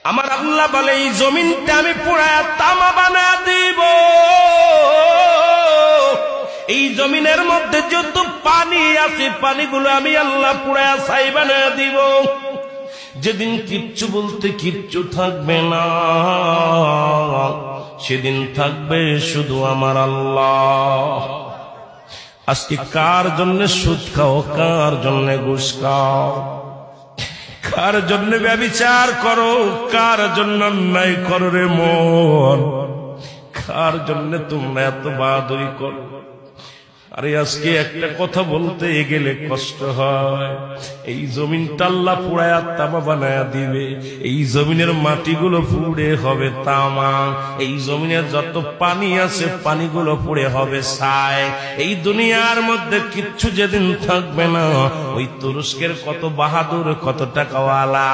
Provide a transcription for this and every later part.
আমার আল্লাহ বলে এই জমিনটা আমি পুরায়া তামা বানা দিব। এই জমিনের মধ্যে যত পানি আছে পানিগুলো আমি আল্লাহ পুরায়া ছাই বানা দিব। যেদিন কিচ্ছু বলতে কিচ্ছু থাকবে না, সেদিন থাকবে শুধু আমার আল্লাহ। আজকে কার জন্য সুদ খাও, কার জন্য ঘুষ খাও, কার জন্য ব্যভিচার করো, কার জন্য অন্যায় করো রে মন, কার জন্য তোমরা এত বাহাদুরি করো। আরে আজকে একটা কথা বলতে গেলে কষ্ট হয়। এই জমিনটা আল্লাহ পুরায়া তামা বানায়া দিবে। এই জমিনের মাটিগুলো পুড়ে হবে তামা। এই জমিনের যত পানি আছে পানিগুলো পুড়ে হবে ছাই। এই দুনিয়ার মধ্যে কিচ্ছু যেদিন থাকবে না, ওই তুরস্কের কত বাহাদুর, কত টাকাওয়ালা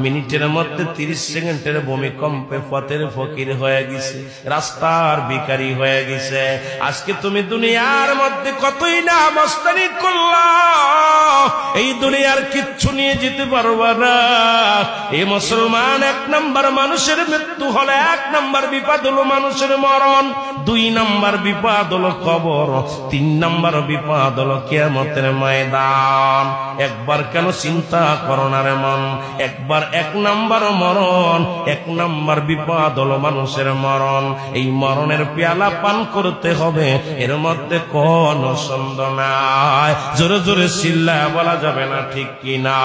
মিনিটের মধ্যে 30 সেকেন্ডের ভূমিকম্পে পথের ফকির হয়ে গেছে, রাস্তার ভিখারি হয়ে গেছে। আজকে তুমি দুনিয়ার মধ্যে কতই না মস্তানি করলা, এই দুনিয়ার কিচ্ছু নিয়ে যেতে পারবা না। এই মুসলমান, 1 নাম্বার মানুষের মৃত্যু হলে 1 নাম্বার বিপদ হলো মানুষের মরণ, 2 নাম্বার বিপদ হলো কবর, 3 নাম্বার বিপদ হলো কিয়ামতের ময়দান। একবার কেন চিন্তা করো না রে মন, একবার 1 নাম্বার মরণ, 1 নাম্বার বিপদ হলো মানুষের মরণ। এই মরণের পেয়ালা পান করতে হবে, এর মধ্যে কোন সন্দেহ নাই। জোরে জোরে চিল্লায়া বলা যাবে না ঠিক কিনা?